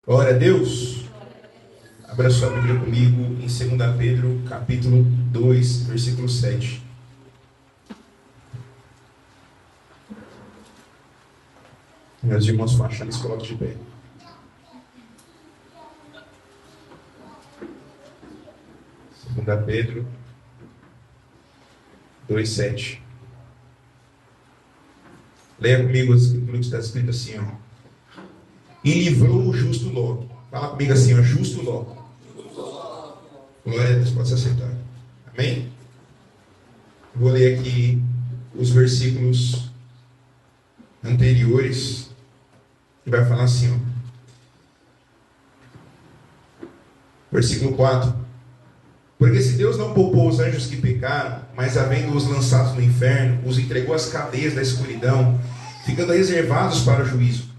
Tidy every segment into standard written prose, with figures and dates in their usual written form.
Glória a Deus. Abra sua Bíblia comigo em 2 Pedro, capítulo 2, versículo 7. Meus irmãos faixando, se coloquem de pé. Segunda Pedro 2, 7. Leia comigo aquilo que está escrito assim, ó. E livrou o justo Ló. Fala comigo assim, ó, justo Ló. Glória a Deus, pode se acertar. Amém? Vou ler aqui os versículos anteriores. E vai falar assim, ó. Versículo 4. Porque se Deus não poupou os anjos que pecaram, mas havendo-os lançados no inferno, os entregou às cadeias da escuridão, ficando reservados para o juízo.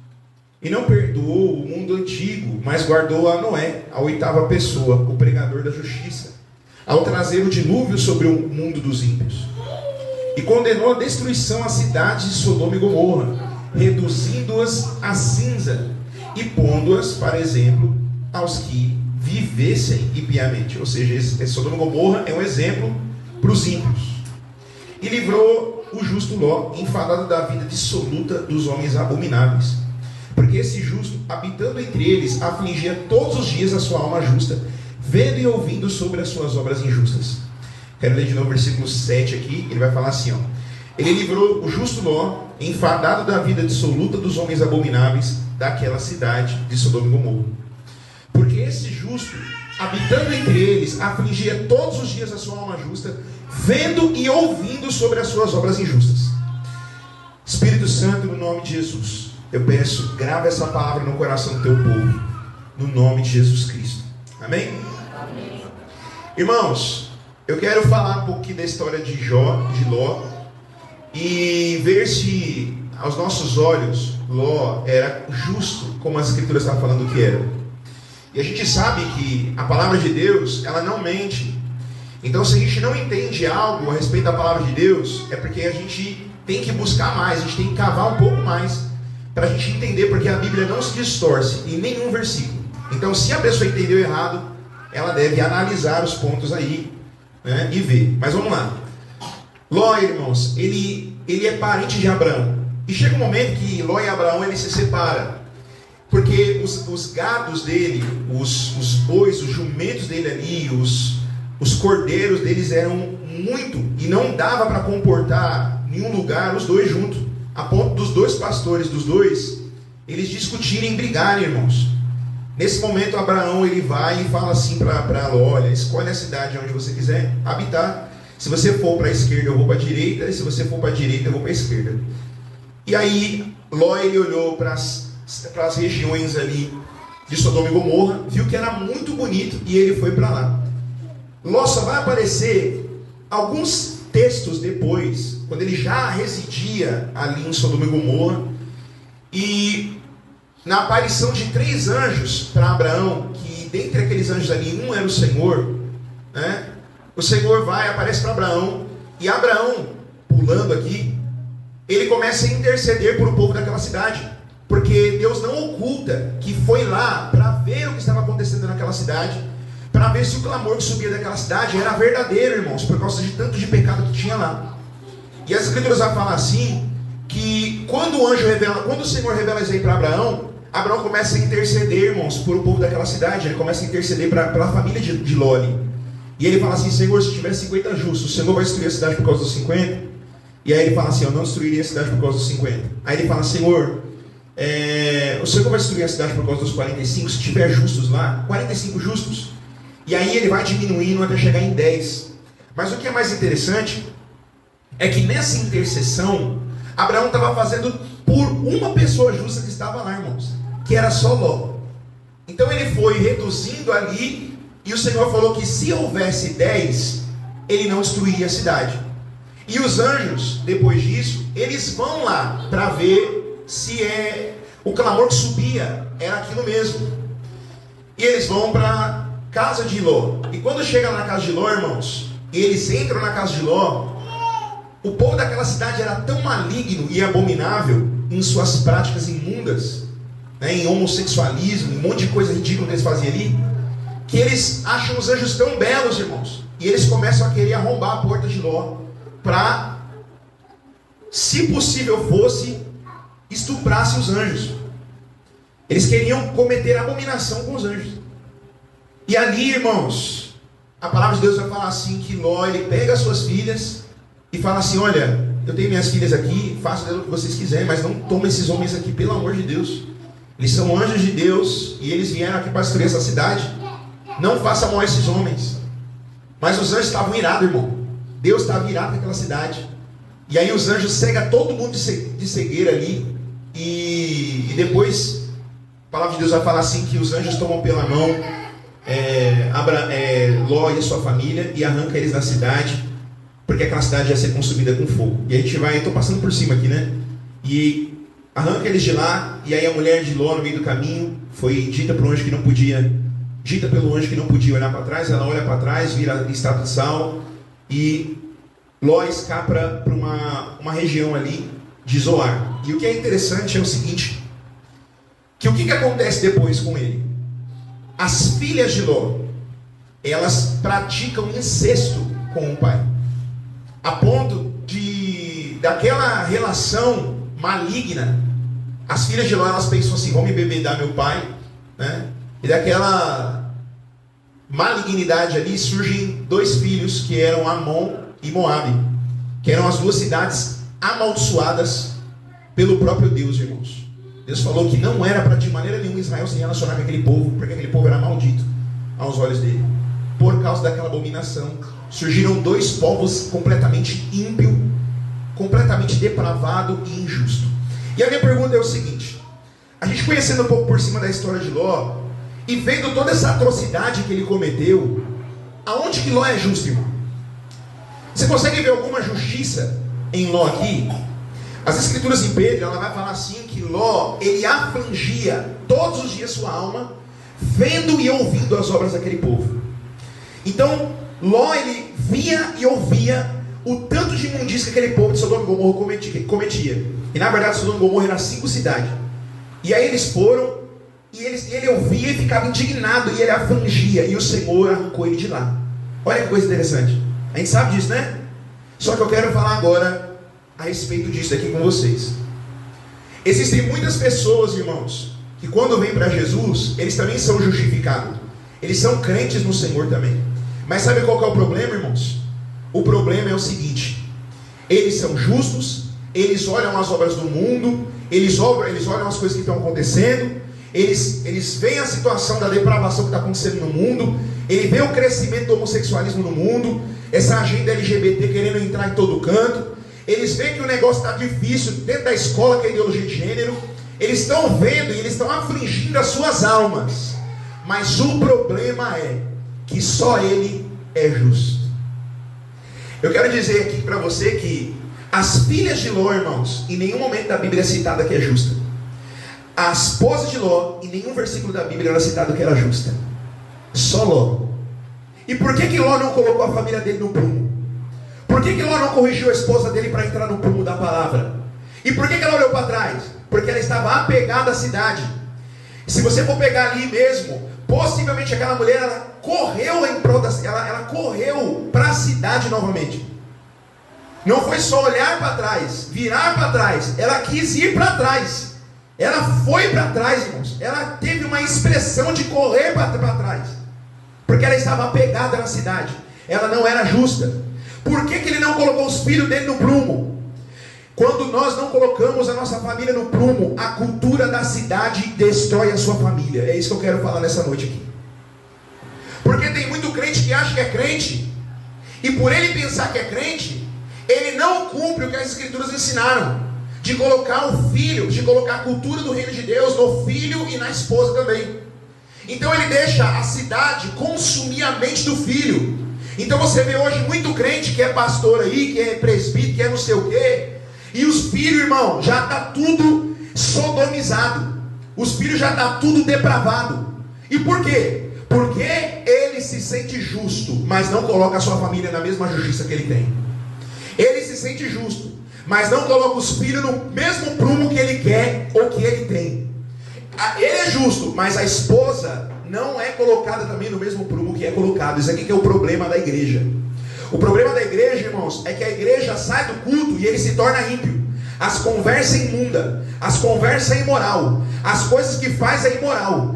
E não perdoou o mundo antigo, mas guardou a Noé, a oitava pessoa, o pregador da justiça, ao trazer o dilúvio sobre o mundo dos ímpios. E condenou a destruição às cidades de Sodoma e Gomorra, reduzindo-as a cinza, e pondo-as, para exemplo, aos que vivessem impiamente. Ou seja, Sodoma e Gomorra é um exemplo para os ímpios. E livrou o justo Ló, enfadado da vida dissoluta dos homens abomináveis. Porque esse justo, habitando entre eles, afligia todos os dias a sua alma justa, vendo e ouvindo sobre as suas obras injustas. Quero ler de novo o versículo 7 aqui, ele vai falar assim, ó. Ele livrou o justo Ló, enfadado da vida dissoluta dos homens abomináveis, daquela cidade de Sodoma e Gomorra. Porque esse justo, habitando entre eles, afligia todos os dias a sua alma justa, vendo e ouvindo sobre as suas obras injustas. Espírito Santo, no nome de Jesus, eu peço, grava essa palavra no coração do teu povo, no nome de Jesus Cristo. Amém? Amém. Irmãos, eu quero falar um pouquinho da história de Ló, e ver se, aos nossos olhos, Ló era justo, como as escrituras estão falando que era. E a gente sabe que a palavra de Deus, ela não mente. Então, se a gente não entende algo a respeito da palavra de Deus, é porque a gente tem que buscar mais, a gente tem que cavar um pouco mais, para a gente entender, porque a Bíblia não se distorce em nenhum versículo. Então, se a pessoa entendeu errado, ela deve analisar os pontos aí, né, e ver. Mas vamos lá. Ló, irmãos, ele é parente de Abraão. E chega um momento que Ló e Abraão eles se separam. Porque os gados dele, os bois, os jumentos dele ali, os cordeiros deles eram muito, e não dava para comportar em um lugar os dois juntos. A ponto dos dois pastores, eles discutirem, brigarem, irmãos. Nesse momento, Abraão, ele vai e fala assim para Ló, olha, escolhe a cidade onde você quiser habitar. Se você for para a esquerda, eu vou para a direita. E se você for para a direita, eu vou para a esquerda. E aí, Ló, ele olhou para as regiões ali de Sodoma e Gomorra, viu que era muito bonito e ele foi para lá. Ló só vai aparecer alguns textos depois, quando ele já residia ali em Sodoma e Gomorra, e na aparição de 3 anjos para Abraão, que dentre aqueles anjos ali, um era o Senhor, né? O Senhor aparece para Abraão, e Abraão, pulando aqui, ele começa a interceder por o povo daquela cidade, porque Deus não oculta que foi lá para ver o que estava acontecendo naquela cidade, para ver se o clamor que subia daquela cidade era verdadeiro, irmãos, por causa de tanto de pecado que tinha lá. E as escrituras vão falar assim, que quando o Senhor revela isso aí para Abraão, Abraão começa a interceder, irmãos, por o povo daquela cidade. Ele começa a interceder pela família de Ló. E ele fala assim, Senhor, se tiver 50 justos, o Senhor vai destruir a cidade por causa dos 50? E aí ele fala assim, eu não destruiria a cidade por causa dos 50. Aí ele fala, Senhor, o Senhor vai destruir a cidade por causa dos 45, se tiver justos lá, 45 justos. E aí ele vai diminuindo até chegar em 10. Mas o que é mais interessante é que nessa intercessão, Abraão estava fazendo por uma pessoa justa que estava lá, irmãos, que era só Ló. Então ele foi reduzindo ali, e o Senhor falou que se houvesse 10, ele não destruiria a cidade. E os anjos, depois disso, eles vão lá para ver se o clamor que subia era aquilo mesmo. E eles vão para a casa de Ló. E quando chega na casa de Ló, irmãos, e eles entram na casa de Ló, o povo daquela cidade era tão maligno e abominável em suas práticas imundas, né, em homossexualismo, um monte de coisa ridícula que eles faziam ali, que eles acham os anjos tão belos, irmãos, e eles começam a querer arrombar a porta de Ló para, se possível fosse, estuprasse os anjos. Eles queriam cometer abominação com os anjos. E ali, irmãos, a palavra de Deus vai falar assim, que Ló, ele pega as suas filhas e fala assim: olha, eu tenho minhas filhas aqui, façam o que vocês quiserem, mas não tomem esses homens aqui, pelo amor de Deus. Eles são anjos de Deus e eles vieram aqui para destruir essa cidade. Não faça mal a esses homens. Mas os anjos estavam irados, irmão. Deus estava irado com aquela cidade. E aí os anjos cegam todo mundo de cegueira ali. E depois a palavra de Deus vai falar assim, que os anjos tomam pela mão Ló e a sua família e arranca eles da cidade, porque aquela cidade ia ser consumida com fogo. E a gente vai, estou passando por cima aqui, né? E arranca eles de lá. E aí a mulher de Ló, no meio do caminho, foi dita pelo anjo que não podia olhar para trás. Ela olha para trás, vira estátua de sal, e Ló escapa para uma região ali de Zoar. E o que é interessante é o seguinte, que o que acontece depois com ele? As filhas de Ló, elas praticam incesto com o pai, a ponto daquela relação maligna. As filhas de Ló, elas pensam assim: vão me embebedar meu pai, né? E daquela malignidade ali surgem dois filhos, que eram Amon e Moabe, que eram as duas cidades amaldiçoadas pelo próprio Deus, irmãos. Deus falou que não era para de maneira nenhuma Israel se relacionar com aquele povo, porque aquele povo era maldito aos olhos dele. Por causa daquela abominação, surgiram dois povos completamente ímpio, completamente depravado e injusto. E a minha pergunta é o seguinte: a gente conhecendo um pouco por cima da história de Ló, e vendo toda essa atrocidade que ele cometeu, aonde que Ló é justo, irmão? Você consegue ver alguma justiça em Ló aqui? As escrituras em Pedro, ela vai falar assim, que Ló, ele afligia todos os dias sua alma, vendo e ouvindo as obras daquele povo. Então, Ló, ele via e ouvia o tanto de imundícia que aquele povo de Sodoma e Gomorra cometia. E na verdade, Sodoma e Gomorra eram 5 cidades. E aí eles foram, e ele ouvia e ficava indignado, e ele afligia, e o Senhor arrancou ele de lá. Olha que coisa interessante. A gente sabe disso, né? Só que eu quero falar agora a respeito disso aqui com vocês. Existem muitas pessoas, irmãos, que quando vêm para Jesus, eles também são justificados. Eles são crentes no Senhor também. Mas sabe qual que é o problema, irmãos? O problema é o seguinte: eles são justos, eles olham as obras do mundo, eles olham as coisas que estão acontecendo, eles veem a situação da depravação que está acontecendo no mundo, eles veem o crescimento do homossexualismo no mundo, essa agenda LGBT querendo entrar em todo canto, eles veem que o negócio está difícil dentro da escola, que é a ideologia de gênero, eles estão vendo e eles estão afligindo as suas almas, mas o problema é que só Ele é justo. Eu quero dizer aqui para você que as filhas de Ló, irmãos, em nenhum momento da Bíblia é citada que é justa. A esposa de Ló, em nenhum versículo da Bíblia era citado que era justa. Só Ló. E por que Ló não colocou a família dele no prumo? Por que Ló não corrigiu a esposa dele para entrar no prumo da palavra? E por que ela olhou para trás? Porque ela estava apegada à cidade. Se você for pegar ali mesmo, possivelmente aquela mulher, ela correu em prol ela correu para a cidade novamente. Não foi só olhar para trás, virar para trás, ela quis ir para trás. Ela foi para trás, irmãos. Ela teve uma expressão de correr para trás, porque ela estava apegada na cidade. Ela não era justa. Por que ele não colocou os filhos dele no prumo? Quando nós não colocamos a nossa família no prumo, a cultura da cidade destrói a sua família. É isso que eu quero falar nessa noite aqui. Porque tem muito crente que acha que é crente, e por ele pensar que é crente, ele não cumpre o que as escrituras ensinaram, de colocar o filho, de colocar a cultura do reino de Deus no filho e na esposa também. Então ele deixa a cidade consumir a mente do filho. Então você vê hoje muito crente que é pastor aí, que é presbítero, que é não sei o quê, e os filhos, irmão, já está tudo sodomizado. Os filhos já está tudo depravado. E por quê? Porque ele se sente justo, mas não coloca a sua família na mesma justiça que ele tem. Ele se sente justo, mas não coloca os filhos no mesmo prumo que ele quer ou que ele tem. ele é justo, mas a esposa não é colocada também no mesmo prumo que é colocado. Isso aqui que é o problema da igreja. O problema da igreja, irmãos, é que a igreja sai do culto e ele se torna ímpio. As conversas imundas, as conversas imoral, as coisas que faz é imoral,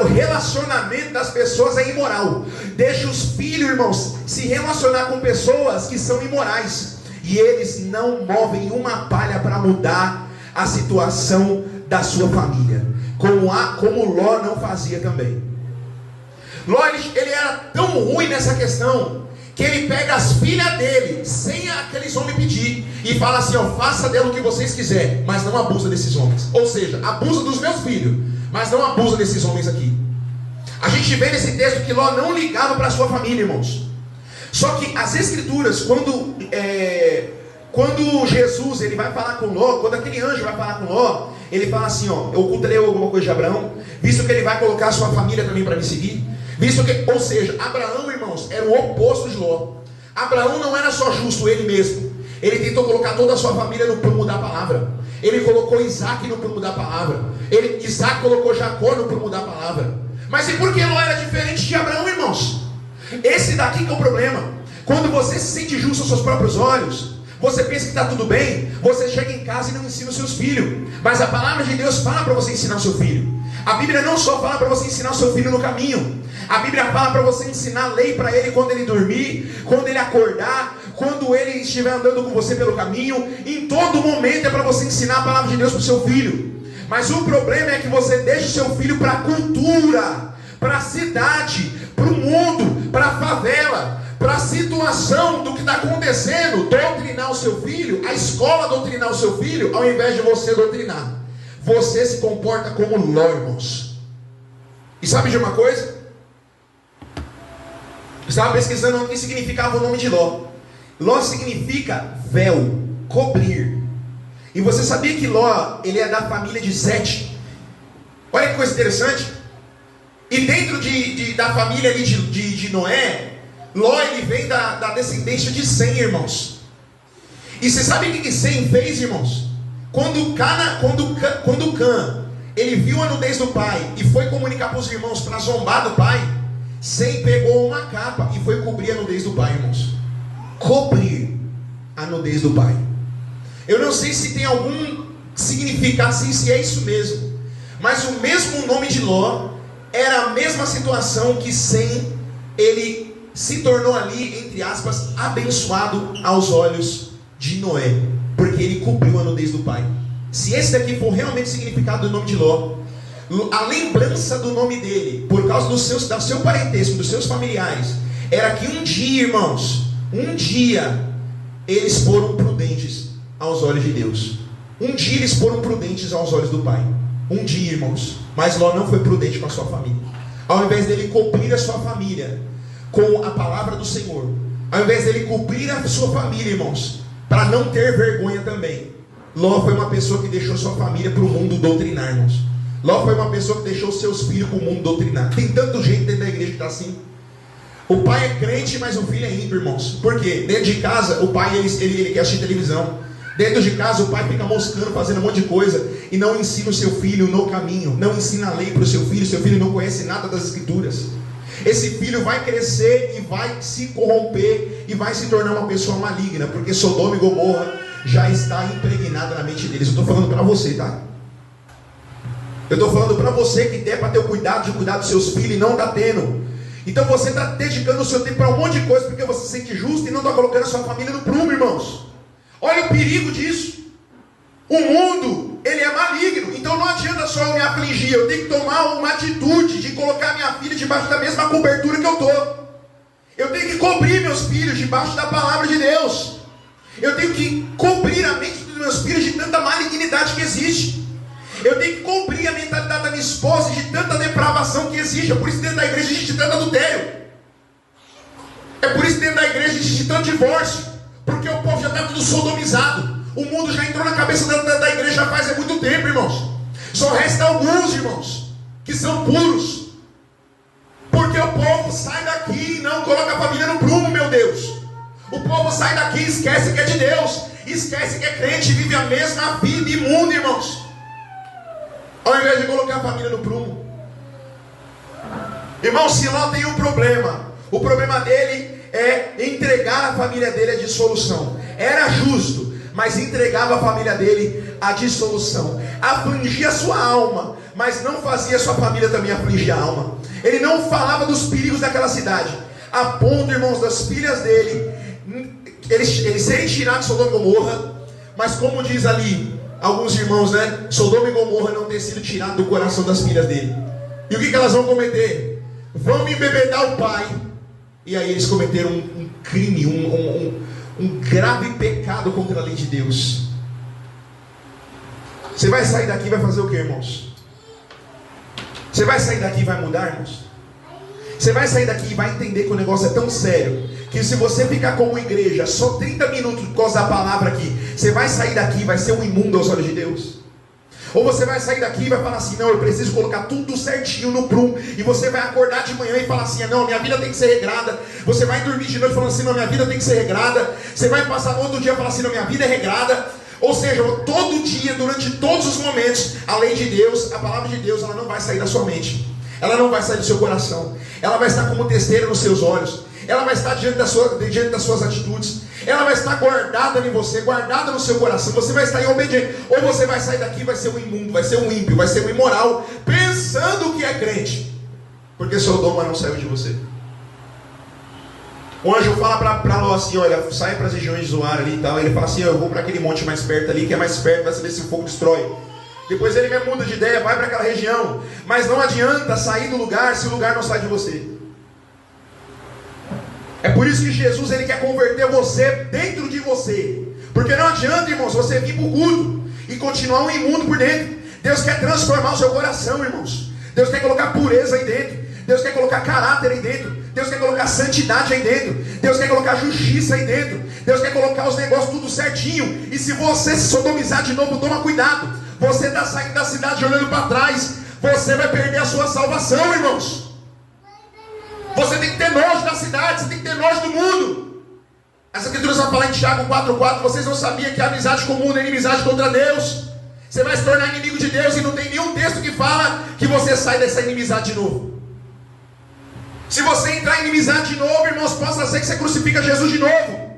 o relacionamento das pessoas é imoral. Deixa os filhos, irmãos, se relacionar com pessoas que são imorais, e eles não movem uma palha para mudar a situação da sua família, como Ló não fazia também. Ló, ele era tão ruim nessa questão, que ele pega as filhas dele, sem aqueles homens pedir, e fala assim, ó, faça dela o que vocês quiserem, mas não abusa desses homens. Ou seja, abusa dos meus filhos, mas não abusa desses homens aqui. A gente vê nesse texto que Ló não ligava para a sua família, irmãos. Só que as escrituras, quando Jesus ele vai falar com Ló, quando aquele anjo vai falar com Ló, ele fala assim, ó, eu ocultarei alguma coisa de Abraão, visto que ele vai colocar a sua família também para me seguir. Ou seja, Abraão, irmãos, era o oposto de Ló. Abraão não era só justo ele mesmo. Ele tentou colocar toda a sua família no prumo da palavra. Ele colocou Isaac no prumo da palavra. Isaac colocou Jacó no prumo da palavra. Mas e por que Ló era diferente de Abraão, irmãos? Esse daqui que é o problema. Quando você se sente justo aos seus próprios olhos, você pensa que está tudo bem, você chega em casa e não ensina os seus filhos. Mas a palavra de Deus fala para você ensinar o seu filho. A Bíblia não só fala para você ensinar o seu filho no caminho. A Bíblia fala para você ensinar a lei para ele quando ele dormir, quando ele acordar, quando ele estiver andando com você pelo caminho. Em todo momento é para você ensinar a palavra de Deus para o seu filho. Mas o problema é que você deixa o seu filho para a cultura, para a cidade, para o mundo, para a favela, para a situação do que está acontecendo, doutrinar o seu filho, a escola doutrinar o seu filho, ao invés de você doutrinar. Você se comporta como Ló, irmãos. E sabe de uma coisa? Eu estava pesquisando o que significava o nome de Ló. Ló significa véu, cobrir. E você sabia que Ló, ele é da família de Sete? Olha que coisa interessante. E dentro da família ali de Noé, Ló, ele vem da descendência de Sem, irmãos. E você sabe o que Sem fez, irmãos? Quando Cã, ele viu a nudez do pai e foi comunicar para os irmãos para zombar do pai, Sem pegou uma capa e foi cobrir a nudez do pai, irmãos. Cobrir a nudez do pai. Eu não sei se tem algum significado, se é isso mesmo. Mas o mesmo nome de Ló era a mesma situação que Sem, ele se tornou ali, entre aspas, abençoado aos olhos de Noé, porque ele cobriu a nudez do pai. Se esse daqui for realmente o significado do nome de Ló, a lembrança do nome dele, por causa do seu parentesco, dos seus familiares, era que um dia, irmãos, eles foram prudentes aos olhos de Deus. Um dia eles foram prudentes aos olhos do pai. Um dia, irmãos. Mas Ló não foi prudente com a sua família. Ao invés dele cobrir a sua família com a palavra do Senhor, ao invés dele cobrir a sua família, irmãos, para não ter vergonha também, Ló foi uma pessoa que deixou sua família para o mundo doutrinar, irmãos. Ló foi uma pessoa que deixou seus filhos para o mundo doutrinar. Tem tanto gente dentro da igreja que está assim. O pai é crente, mas o filho é ímpio, irmãos. Por quê? Dentro de casa, o pai ele quer assistir televisão. Dentro de casa, o pai fica moscando, fazendo um monte de coisa, e não ensina o seu filho no caminho, não ensina a lei para o seu filho não conhece nada das escrituras. Esse filho vai crescer e vai se corromper, e vai se tornar uma pessoa maligna, porque Sodoma e Gomorra já está impregnada na mente deles. Eu estou falando para você, tá? Eu estou falando para você que der para ter o cuidado de cuidar dos seus filhos e não está tendo. Então você está dedicando o seu tempo para um monte de coisa, porque você se sente justo e não está colocando a sua família no prumo, irmãos. Olha o perigo disso. O mundo, ele é maligno. Então não adianta só eu me afligir. Eu tenho que tomar uma atitude de colocar minha filha debaixo da mesma cobertura que eu estou. Eu tenho que cobrir meus filhos debaixo da palavra de Deus. Eu tenho que cobrir a mente dos meus filhos de tanta malignidade que existe. Eu tenho que cobrir a mentalidade da minha esposa de tanta depravação que existe. É por isso que dentro da igreja existe tanto adultério. É por isso que dentro da igreja existe tanto divórcio. Porque o povo já está tudo sodomizado. O mundo já entrou na cabeça da igreja já faz muito tempo, irmãos. Só resta alguns, irmãos, que são puros. Porque o povo sai daqui e não coloca a família no prumo, meu Deus. O povo sai daqui e esquece que é de Deus. Esquece que é crente e vive a mesma vida imunda, irmãos. ao invés de colocar a família no prumo. Irmão, Siló tem um problema. O problema dele é entregar a família dele à dissolução. Era justo, mas entregava a família dele à dissolução. Afligia a sua alma, mas não fazia a sua família também afligir a alma. Ele não falava dos perigos daquela cidade, a ponto, irmãos, das filhas dele eles serem tirados de Sodoma e Gomorra. Mas como diz ali alguns irmãos, né, Sodoma e Gomorra não ter sido tirado do coração das filhas dele. E o que elas vão cometer? Vão embebedar o pai. E aí eles cometeram um crime, um grave pecado contra a lei de Deus. Você vai sair daqui e vai fazer o que, irmãos? Você vai sair daqui e vai mudar, irmãos? Você vai sair daqui e vai entender que o negócio é tão sério, que se você ficar como igreja só 30 minutos por causa da palavra aqui, você vai sair daqui e vai ser um imundo aos olhos de Deus. Ou você vai sair daqui e vai falar assim: não, eu preciso colocar tudo certinho no prumo. E você vai acordar de manhã e falar assim: não, minha vida tem que ser regrada. Você vai dormir de noite falando assim: não, minha vida tem que ser regrada. Você vai passar no outro dia e falar assim: não, minha vida é regrada. Ou seja, todo dia, durante todos os momentos, a lei de Deus, a palavra de Deus, ela não vai sair da sua mente. Ela não vai sair do seu coração. Ela vai estar como testeira nos seus olhos. Ela vai estar diante das suas atitudes. Ela vai estar guardada em você, guardada no seu coração. Você vai estar em obediência. Ou você vai sair daqui e vai ser um imundo, vai ser um ímpio, vai ser um imoral, pensando que é crente, porque Sodoma não saiu de você. O anjo fala para Ló assim: olha, sai para as regiões de Zoar ali e tal. Ele fala assim: eu vou para aquele monte mais perto ali, que é mais perto, vai saber se o fogo destrói. Depois ele muda de ideia, vai para aquela região. Mas não adianta sair do lugar se o lugar não sai de você. É por isso que Jesus, ele quer converter você dentro de você. Porque não adianta, irmãos, você vir para o culto e continuar um imundo por dentro. Deus quer transformar o seu coração, irmãos. Deus quer colocar pureza aí dentro. Deus quer colocar caráter aí dentro. Deus quer colocar santidade aí dentro. Deus quer colocar justiça aí dentro. Deus quer colocar os negócios tudo certinho. E se você se sodomizar de novo, toma cuidado. Você está saindo da cidade olhando para trás. Você vai perder a sua salvação, irmãos. Você tem que ter nojo da cidade. Você tem que ter nojo do mundo. Essa escritura vai falar em Tiago 4,4. Vocês não sabiam que a amizade comum é inimizade contra Deus. Você vai se tornar inimigo de Deus. E não tem nenhum texto que fala que você sai dessa inimizade de novo. Se você entrar em inimizade de novo, irmãos, possa ser que você crucifica Jesus de novo.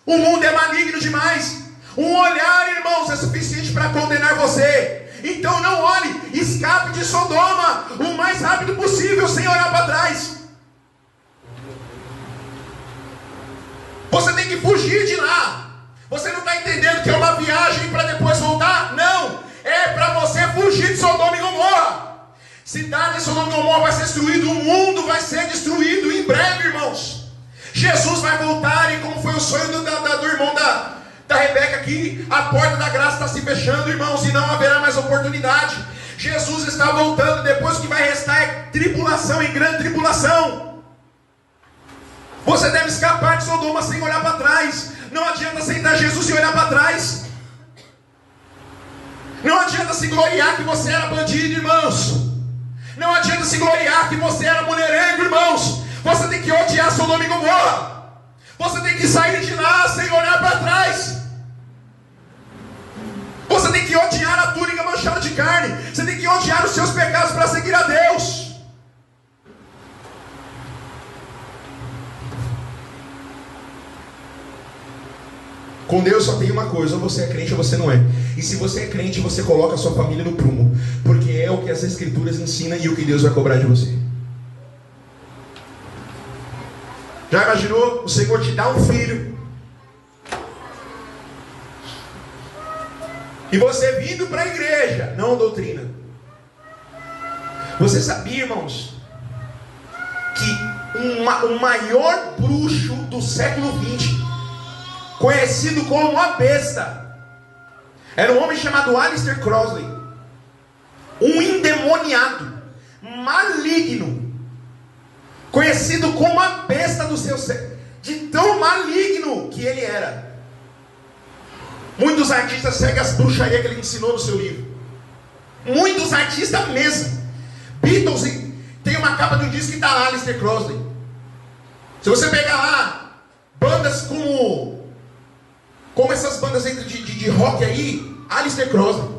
O mundo é maligno demais. Um olhar, irmãos, é suficiente para condenar você. Então não olhe, escape de Sodoma o mais rápido possível, sem olhar para trás. Você tem que fugir de lá. Você não está entendendo que é uma viagem para depois voltar? Não, é para você fugir de Sodoma e Gomorra. Cidade de Sodoma e Gomorra vai ser destruída, o mundo vai ser destruído em breve, irmãos. Jesus vai voltar, e como foi o sonho do irmão da Rebeca aqui, a porta da graça está se fechando, irmãos, e não haverá mais oportunidade. Jesus está voltando, depois o que vai restar é tribulação e grande tribulação. Você deve escapar de Sodoma sem olhar para trás. Não adianta aceitar Jesus e olhar para trás. Não adianta se gloriar que você era bandido, irmãos. Não adianta se gloriar que você era mulherengo, irmãos. Você tem que odiar Sodoma e Gomorra. Você tem que sair de lá sem olhar para trás. Você tem que odiar a túnica manchada de carne. Você tem que odiar os seus pecados para seguir a Deus. Com Deus só tem uma coisa: ou você é crente ou você não é. E se você é crente, você coloca a sua família no prumo, porque é o que as escrituras ensinam e o que Deus vai cobrar de você. Já imaginou? O Senhor te dá um filho e você vindo para a igreja, não a doutrina. Você sabia, irmãos, que o maior bruxo do século XX, conhecido como a besta, era um homem chamado Aleister Crowley, um endemoniado, maligno, conhecido como a besta do seu século, de tão maligno que ele era. Muitos artistas seguem as bruxarias que ele ensinou no seu livro. Muitos artistas mesmo. Beatles tem uma capa de um disco que está lá, Aleister Crowley. Se você pegar lá bandas como essas bandas de rock aí, Aleister Crowley.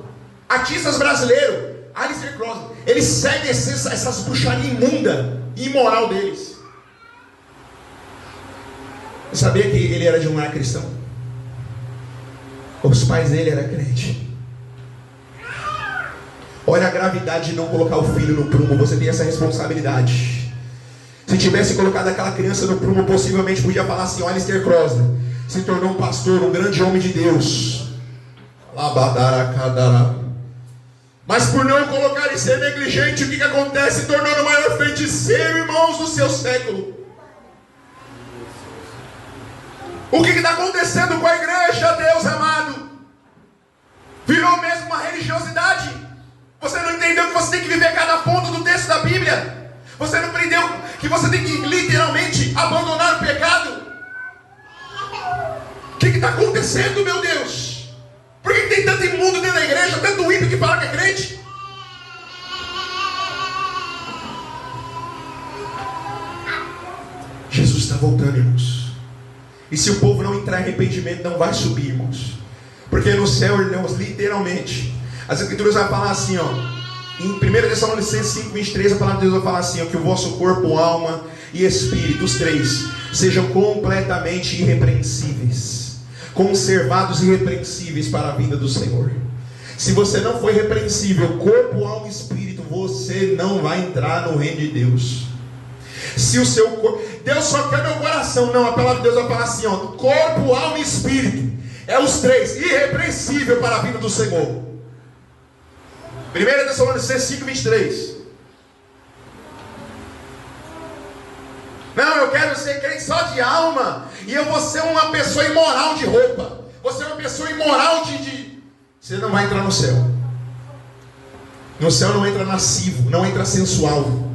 Artistas brasileiros, Aleister Crowley, ele segue essas bruxarias imundas e imoral deles. Você sabia que ele era de um lar cristão? Os pais dele eram crentes. Olha a gravidade de não colocar o filho no prumo. Você tem essa responsabilidade. Se tivesse colocado aquela criança no prumo, possivelmente podia falar assim: olha, Aleister Crowley se tornou um pastor, um grande homem de Deus. Mas por não colocar e ser negligente, o que acontece? Se tornou o maior feiticeiro, irmãos, do seu século. O que está acontecendo com a igreja, Deus amado? Virou mesmo uma religiosidade. Você não entendeu que você tem que viver cada ponto do texto da Bíblia? Você não aprendeu que você tem que literalmente abandonar o pecado? O que está acontecendo, meu Deus? Por que tem tanto imundo dentro da igreja, tanto ímpio que fala que é crente? Jesus está voltando, irmãos. E se o povo não entrar em arrependimento, não vai subir, irmãos. Porque no céu, irmãos, literalmente, as escrituras vão falar assim, ó, em 1 Tessalonicenses 5:23, a palavra de Deus vai falar assim, ó, que o vosso corpo, alma e espírito, os três, sejam completamente irrepreensíveis, conservados irrepreensíveis para a vinda do Senhor. Se você não for irrepreensível, corpo, alma e espírito, você não vai entrar no reino de Deus. Se o seu corpo, Deus só quer meu coração, não, a palavra de Deus vai falar assim, ó, corpo, alma e espírito, é os três, irrepreensível para a vinda do Senhor. 1 Tessalonicenses 5:23. Não, eu quero ser crente só de alma, e eu vou ser uma pessoa imoral de roupa, você é uma pessoa imoral de... Você não vai entrar no céu. No céu não entra lascivo, não entra sensual.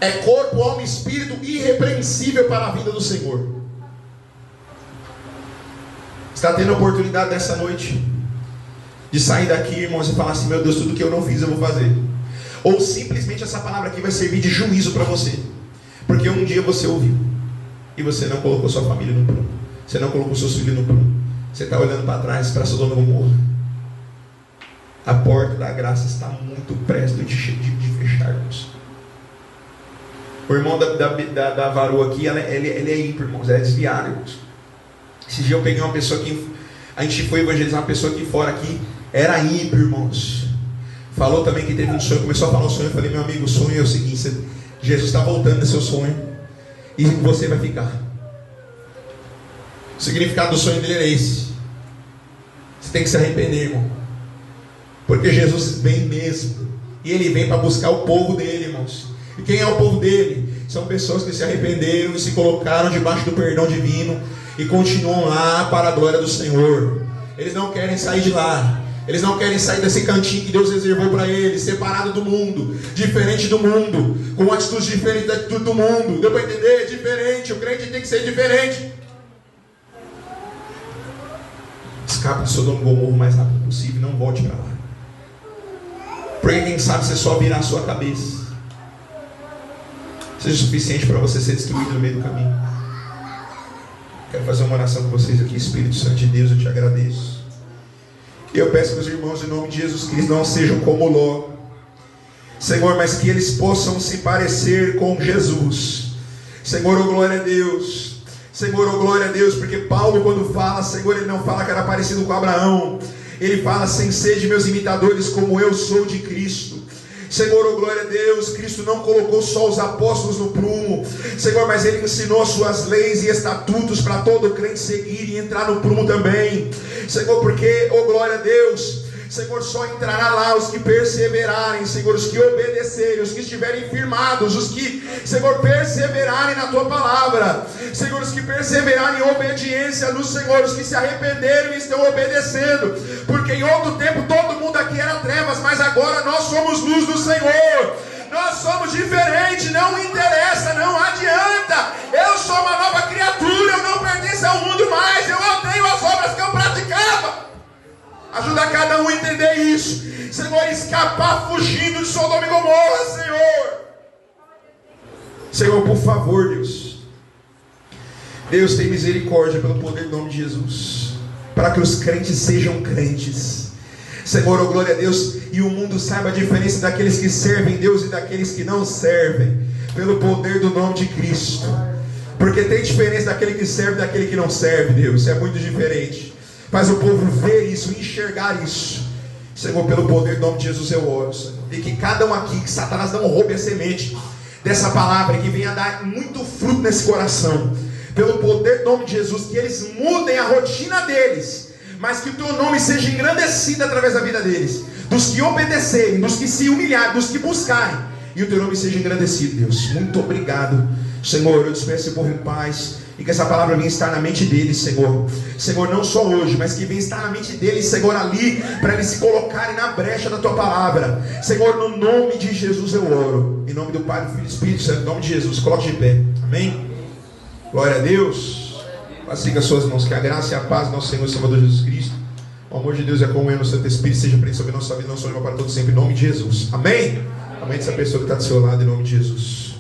É corpo, alma e espírito irrepreensível para a vinda do Senhor. Está tendo a oportunidade dessa noite de sair daqui, irmãos, e falar assim: meu Deus, tudo que eu não fiz eu vou fazer. Ou simplesmente essa palavra aqui vai servir de juízo para você, porque um dia você ouviu e você não colocou sua família no prumo, você não colocou seus filhos no prumo, você está olhando para trás, para Sodoma e Gomorra. A porta da graça está muito perto de fechar, irmãos. O irmão da varoa aqui, ele é ímpio, irmãos, é desviado, irmãos. Esse dia eu peguei uma pessoa que a gente foi evangelizar uma pessoa aqui fora, que era ímpio, irmãos. Falou também que teve um sonho, começou a falar um sonho. Eu falei: meu amigo, o sonho é o seguinte: Jesus está voltando no seu sonho e você vai ficar. O significado do sonho dele era esse. Você tem que se arrepender, irmão, porque Jesus vem mesmo, e ele vem para buscar o povo dele, irmãos. E quem é o povo dele? São pessoas que se arrependeram e se colocaram debaixo do perdão divino e continuam lá para a glória do Senhor. Eles não querem sair de lá. Eles não querem sair desse cantinho que Deus reservou para eles, separado do mundo, diferente do mundo, com atitudes diferentes da atitude do mundo. Deu para entender? Diferente. O crente tem que ser diferente. Escape de Sodoma e Gomorra o mais rápido possível. Não volte para lá. Porque quem sabe você só virar a sua cabeça seja suficiente para você ser destruído no meio do caminho. Quero fazer uma oração com vocês aqui. Espírito Santo de Deus, eu te agradeço. Eu peço que os irmãos, em nome de Jesus Cristo, não sejam como Ló, Senhor, mas que eles possam se parecer com Jesus. Senhor, oh glória a Deus. Senhor, oh glória a Deus. Porque Paulo, quando fala, Senhor, ele não fala que era parecido com Abraão. Ele fala: sem sede, meus imitadores, como eu sou de Cristo. Senhor, oh glória a Deus. Cristo não colocou só os apóstolos no prumo, Senhor, mas Ele ensinou suas leis e estatutos para todo crente seguir e entrar no prumo também, Senhor, porque, oh glória a Deus, Senhor, só entrará lá os que perseverarem, Senhor, os que obedecerem, os que estiverem firmados, os que, Senhor, perseverarem na Tua palavra, Senhor, os que perseverarem em obediência no Senhor, os que se arrependeram e estão obedecendo, porque em outro tempo todo mundo aqui era trevas, mas agora nós somos luz do Senhor. Nós somos diferentes, não interessa, não adianta. Eu sou uma nova criatura, eu não pertenço ao mundo mais, eu odeio as obras que eu praticava. Ajuda cada um a entender isso, Senhor, escapar fugindo de Sodoma e Gomorra, Senhor. Senhor, por favor, Deus. Deus, tem misericórdia pelo poder do nome de Jesus, para que os crentes sejam crentes. Senhor, oh glória a Deus, e o mundo saiba a diferença daqueles que servem Deus e daqueles que não servem, pelo poder do nome de Cristo. Porque tem diferença daquele que serve e daquele que não serve, Deus, é muito diferente. Faz o povo ver isso, enxergar isso. Senhor, pelo poder do nome de Jesus eu oro, Senhor. E que cada um aqui, que Satanás não roube a semente dessa palavra, que venha dar muito fruto nesse coração. Pelo poder do nome de Jesus, que eles mudem a rotina deles, mas que o teu nome seja engrandecido através da vida deles. Dos que obedecerem, dos que se humilharem, dos que buscarem, e o teu nome seja engrandecido, Deus. Muito obrigado, Senhor. Eu despeço esse povo em paz, e que essa palavra venha estar na mente deles, Senhor. Senhor, não só hoje, mas que venha estar na mente deles, Senhor, ali, para eles se colocarem na brecha da tua palavra. Senhor, no nome de Jesus eu oro. Em nome do Pai, do Filho e do Espírito Santo, em nome de Jesus. Coloque de pé. Amém? Glória a Deus. Pacifique as suas mãos. Que a graça e a paz do nosso Senhor e Salvador Jesus Cristo, o amor de Deus e a comunhão do Santo Espírito seja presente sobre a nossa vida, não só para todos sempre, em nome de Jesus. Amém? Amém dessa pessoa que está do seu lado, em nome de Jesus.